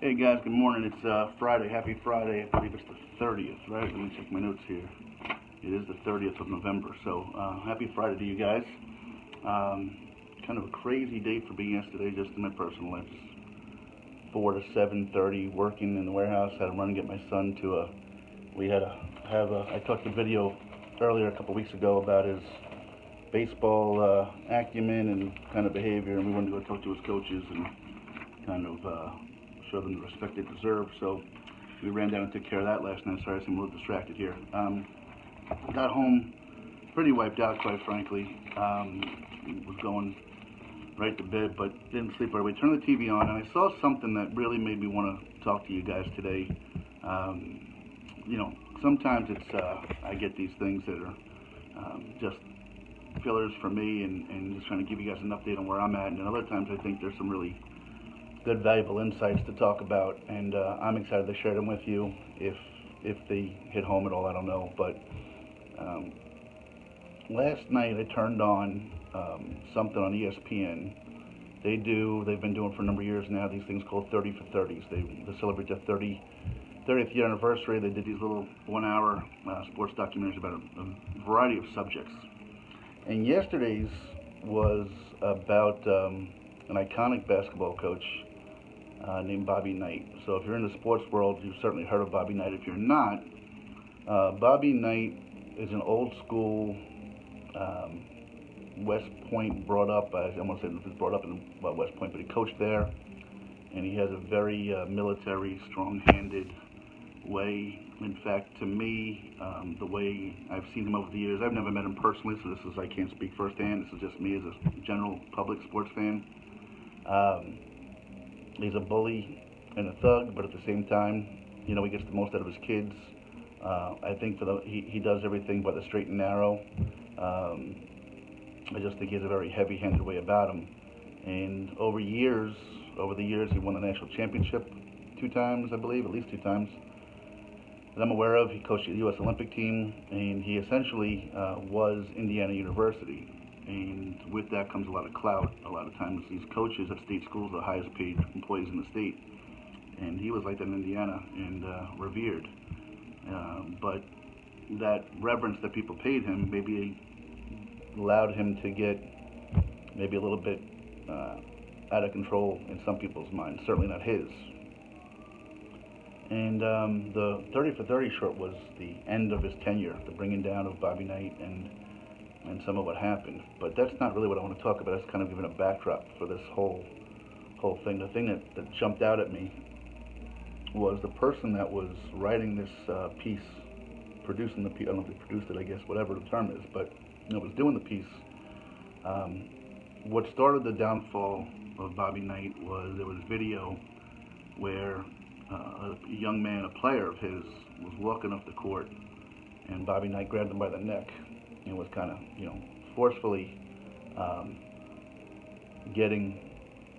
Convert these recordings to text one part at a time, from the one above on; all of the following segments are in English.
Hey guys, good morning. It's Friday. Happy Friday. I believe it's the 30th, right? Let me check my notes here. It is the 30th of November. So happy Friday to you guys. Kind of a crazy day for me yesterday, just in my personal life. Just 4 to 7:30, working in the warehouse. Had to run and get my son to a. We had to have a. I talked a video earlier a couple weeks ago about his baseball acumen and kind of behavior, and we wanted to go talk to his coaches and kind of show them the respect they deserve. So we ran down and took care of that last night. Sorry, I'm a little distracted here. Got home pretty wiped out, quite frankly. Was going right to bed, but didn't sleep right away. Turned the TV on, and I saw something that really made me want to talk to you guys today. Sometimes it's I get these things that are just fillers for me, and just trying to give you guys an update on where I'm at. And other times I think there's some really good, valuable insights to talk about, and I'm excited to share them with you. If they hit home at all, I don't know. But last night I turned on something on ESPN. They've been doing for a number of years now these things called 30 for 30s. They celebrate their 30th year anniversary. They did these little 1 hour sports documentaries about a variety of subjects. And yesterday's was about an iconic basketball coach named Bobby Knight. So if you're in the sports world, you've certainly heard of Bobby Knight. If you're not, Bobby Knight is an old school West Point brought up. I almost said he was brought up in West Point, but he coached there, and he has a very military, strong-handed way. In fact, to me, the way I've seen him over the years, I've never met him personally, so I can't speak firsthand. This is just me as a general public sports fan. He's a bully and a thug, but at the same time, he gets the most out of his kids. I think he does everything by the straight and narrow. I just think he has a very heavy-handed way about him. And over the years, he won the national championship 2 times, I believe, at least 2 times that I'm aware of. He coached the U.S. Olympic team, and he essentially was Indiana University. And with that comes a lot of clout. A lot of times these coaches at state schools are the highest paid employees in the state. And he was like that in Indiana and revered. But that reverence that people paid him maybe allowed him to get maybe a little bit out of control in some people's minds, certainly not his. And the 30 for 30 short was the end of his tenure, the bringing down of Bobby Knight and some of what happened. But that's not really what I want to talk about. That's kind of giving a backdrop for this whole thing. The thing that jumped out at me was the person that was writing this piece, producing the piece. I don't know if they produced it, I guess, whatever the term is, but was doing the piece. What started the downfall of Bobby Knight was there was video where a young man, a player of his, was walking off the court, and Bobby Knight grabbed him by the neck and was kind of, forcefully getting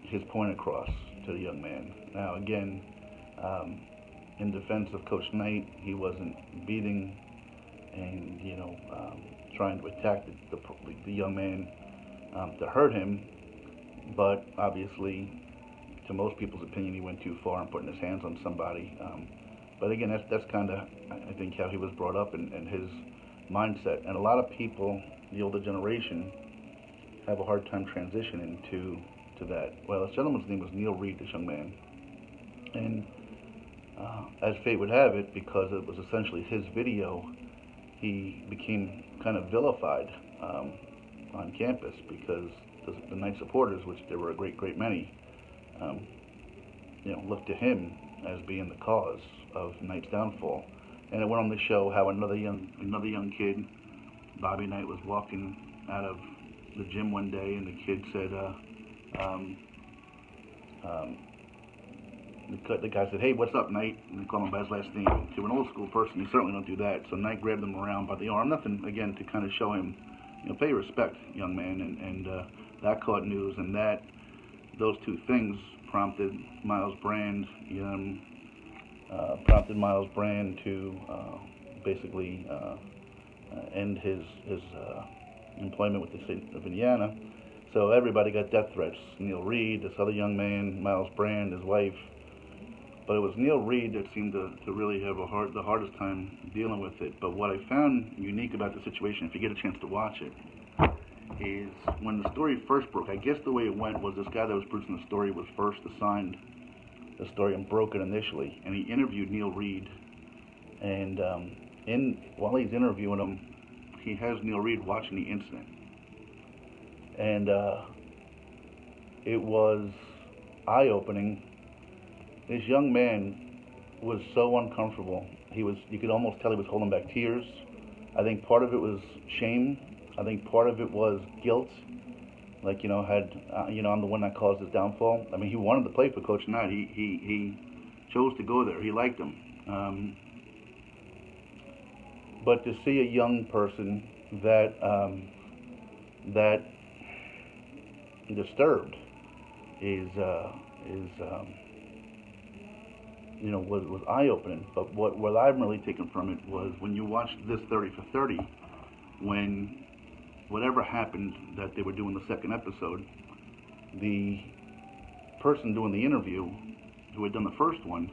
his point across to the young man. Now, again, in defense of Coach Knight, he wasn't beating and trying to attack the young man to hurt him, but obviously, to most people's opinion, he went too far in putting his hands on somebody. But again, that's kind of, I think, how he was brought up and his mindset. And a lot of people, the older generation, have a hard time transitioning to that. Well, this gentleman's name was Neil Reed, this young man. And as fate would have it, because it was essentially his video, he became kind of vilified on campus because the Knight supporters, which there were a great many, looked to him as being the cause of Knight's downfall. And it went on to show how another young kid, Bobby Knight, was walking out of the gym one day, and the kid said, the guy said, "Hey, what's up, Knight?" And they called him by his last name. To an old school person, you certainly don't do that. So Knight grabbed him around by the arm, nothing again to kind of show him, pay respect, young man. And that caught news, and those 2 things prompted Miles Brand. Prompted Miles Brand to basically end his employment with the state of Indiana. So everybody got death threats. Neil Reed, this other young man, Miles Brand, his wife, But it was Neil Reed that seemed to really have the hardest time dealing with it. But what I found unique about the situation, if you get a chance to watch it, is when the story first broke, I guess the way it went was this guy that was producing the story was first assigned the story and broke it initially, and he interviewed Neil Reed, and while he's interviewing him, he has Neil Reed watching the incident, and it was eye-opening. This young man was so uncomfortable. You could almost tell he was holding back tears. I think part of it was shame. I think part of it was guilt. Like, I'm the one that caused his downfall. I mean, he wanted to play for Coach Knight. He chose to go there. He liked him. But to see a young person that disturbed was eye-opening. But what I'm really taking from it was when you watch this 30 for 30, when whatever happened that they were doing the second episode, the person doing the interview, who had done the first one,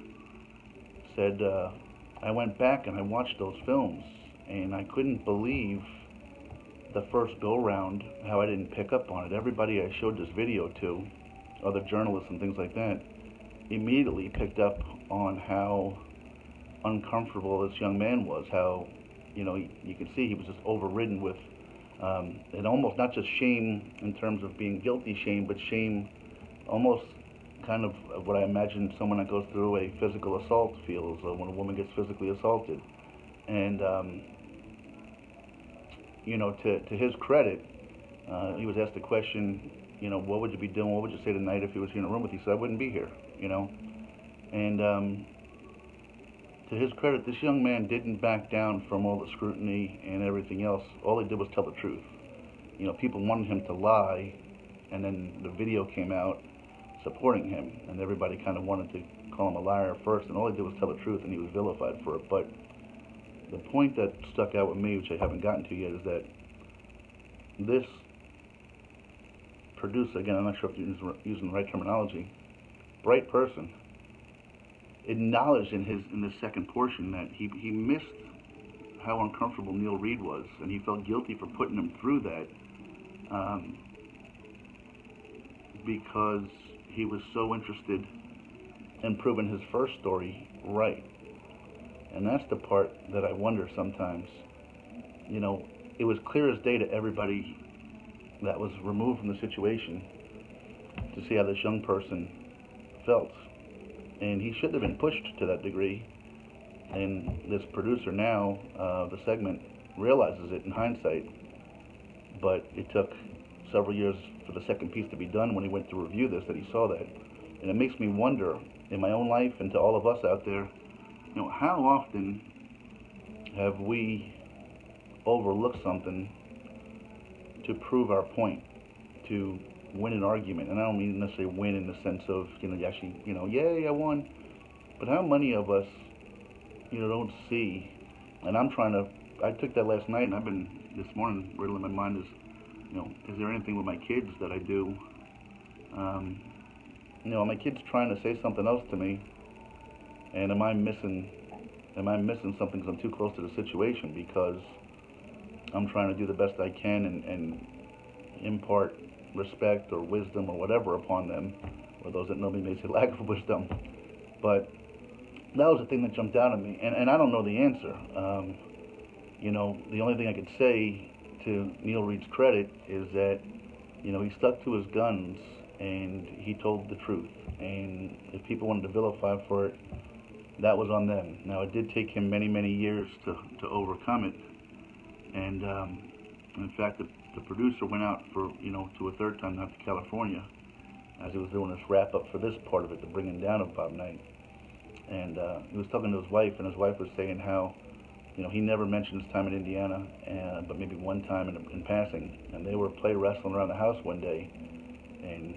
said, I went back and I watched those films, and I couldn't believe the first go-round how I didn't pick up on it. Everybody I showed this video to, other journalists and things like that, immediately picked up on how uncomfortable this young man was, how, you could see he was just overridden with and almost not just shame in terms of being guilty shame, but shame almost kind of what I imagine someone that goes through a physical assault feels when a woman gets physically assaulted. And, to his credit, he was asked the question, what would you be doing? What would you say tonight if he was here in a room with you? He said, I wouldn't be here, And to his credit, this young man didn't back down from all the scrutiny and everything else. All he did was tell the truth. People wanted him to lie, and then the video came out supporting him, and everybody kind of wanted to call him a liar first, and all he did was tell the truth, and he was vilified for it. But the point that stuck out with me, which I haven't gotten to yet, is that this producer, again, I'm not sure if you're using the right terminology, bright person, acknowledged in this second portion that he missed how uncomfortable Neil Reed was, and he felt guilty for putting him through that because he was so interested in proving his first story right. And that's the part that I wonder sometimes. It was clear as day to everybody that was removed from the situation to see how this young person felt. And he shouldn't have been pushed to that degree. And this producer now, the segment, realizes it in hindsight. But it took several years for the second piece to be done when he went to review this, that he saw that. And it makes me wonder, in my own life and to all of us out there, how often have we overlooked something to prove our point, to win an argument? And I don't mean necessarily win in the sense of, yay, I won. But how many of us, don't see, and I took that last night, and I've been, this morning, riddling my mind is, is there anything with my kids that I do? My kid's trying to say something else to me, and am I missing something because I'm too close to the situation, because I'm trying to do the best I can and impart respect or wisdom or whatever upon them, or those that know me may say lack of wisdom. But that was the thing that jumped out at me, and I don't know the answer. The only thing I could say to Neil Reed's credit is that, he stuck to his guns and he told the truth. And if people wanted to vilify for it, that was on them. Now, it did take him many, many years to overcome it. And in fact, the producer went out to a third time out to California as he was doing this wrap up for this part of it, the bringing down of Bob Knight. And he was talking to his wife, and his wife was saying how, he never mentioned his time in Indiana, but maybe one time in passing. And they were play wrestling around the house one day, and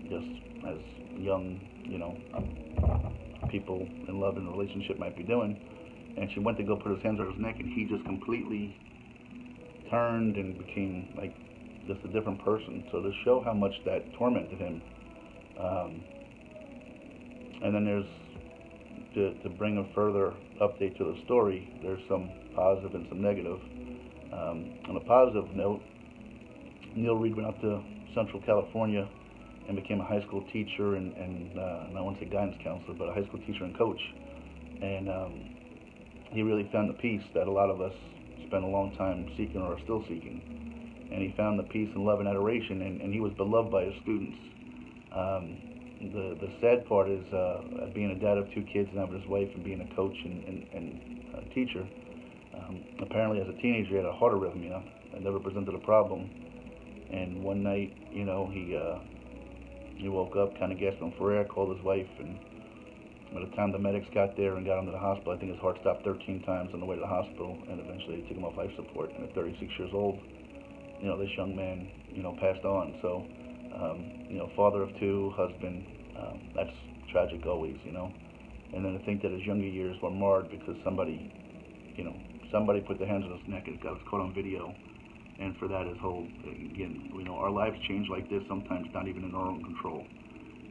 just as young, people in love and a relationship might be doing. And she went to go put his hands on his neck, and he just completely turned and became like just a different person. So to show how much that tormented him. And then there's to bring a further update to the story, there's some positive and some negative. On a positive note, Neil Reed went out to Central California and became a high school teacher and I won't say guidance counselor, but a high school teacher and coach. And he really found the peace that a lot of us spent a long time seeking or are still seeking. And he found the peace and love and adoration, and he was beloved by his students. The sad part is being a dad of two kids now with his wife and being a coach and a teacher. Apparently, as a teenager, he had a heart arrhythmia. It never presented a problem. And one night, he woke up kind of gasping for air, called his wife, and by the time the medics got there and got him to the hospital, I think his heart stopped 13 times on the way to the hospital, and eventually they took him off life support. And at 36 years old, this young man, passed on. So, father of two, husband, that's tragic always, And then to think that his younger years were marred because somebody put their hands on his neck and it got caught on video. And for that, our lives change like this, sometimes not even in our own control.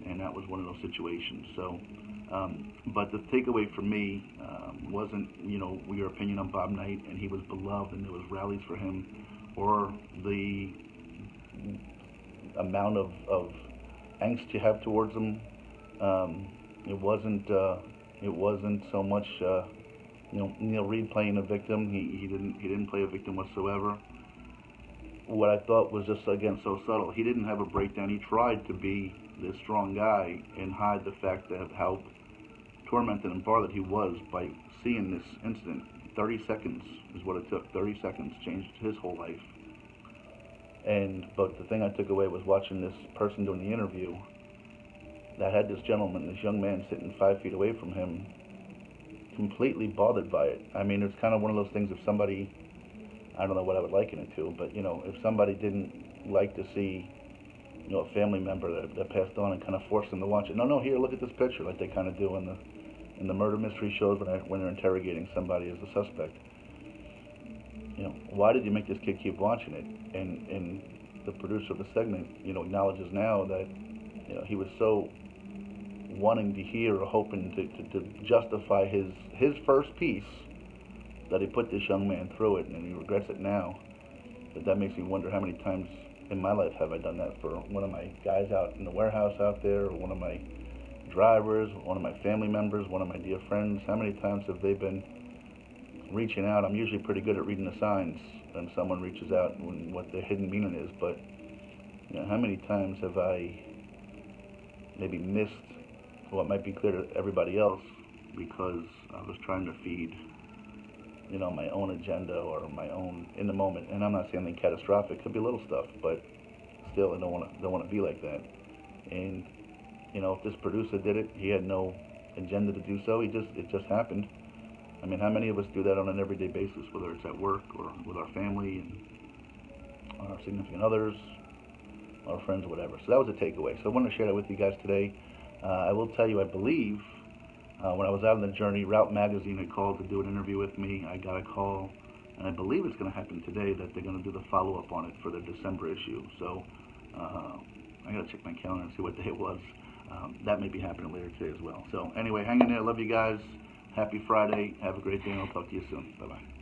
And that was one of those situations. So, but the takeaway for me wasn't, your opinion on Bob Knight, and he was beloved and there was rallies for him, or the amount of angst you have towards him. It wasn't so much, Neil Reed playing a victim. He didn't play a victim whatsoever. What I thought was just, again, so subtle. He didn't have a breakdown. He tried to be this strong guy and hide the fact that how tormented and bothered he was by seeing this incident. 30 seconds is what it took. 30 seconds changed his whole life. But the thing I took away was watching this person doing the interview that had this gentleman, this young man, sitting 5 feet away from him, completely bothered by it. I mean, it's kind of one of those things, if somebody, I don't know what I would liken it to, but, if somebody didn't like to see, a family member that passed on and kind of forced them to watch it. No, here, look at this picture, like they kind of do in the murder mystery shows when they're interrogating somebody as a suspect. Why did you make this kid keep watching it? And the producer of the segment, acknowledges now that, he was so wanting to hear or hoping to justify his first piece that he put this young man through it, and he regrets it now. But that makes me wonder how many times in my life have I done that for one of my guys out in the warehouse out there, or one of my drivers, one of my family members, one of my dear friends. How many times have they been reaching out? I'm usually pretty good at reading the signs when someone reaches out and what the hidden meaning is, but how many times have I maybe missed what might be clear to everybody else because I was trying to feed my own agenda or my own in the moment. And I'm not saying anything catastrophic. It could be little stuff, but still, I don't want to be like that. And if this producer did it, he had no agenda to do so. It just happened. I mean, how many of us do that on an everyday basis, whether it's at work or with our family and our significant others, our friends, whatever. So that was a takeaway. So I wanted to share that with you guys today. I will tell you, I believe. When I was out on the journey, Route Magazine had called to do an interview with me. I got a call, and I believe it's going to happen today, that they're going to do the follow-up on it for the December issue. So I got to check my calendar and see what day it was. That may be happening later today as well. So anyway, hang in there. Love you guys. Happy Friday. Have a great day, and I'll talk to you soon. Bye-bye.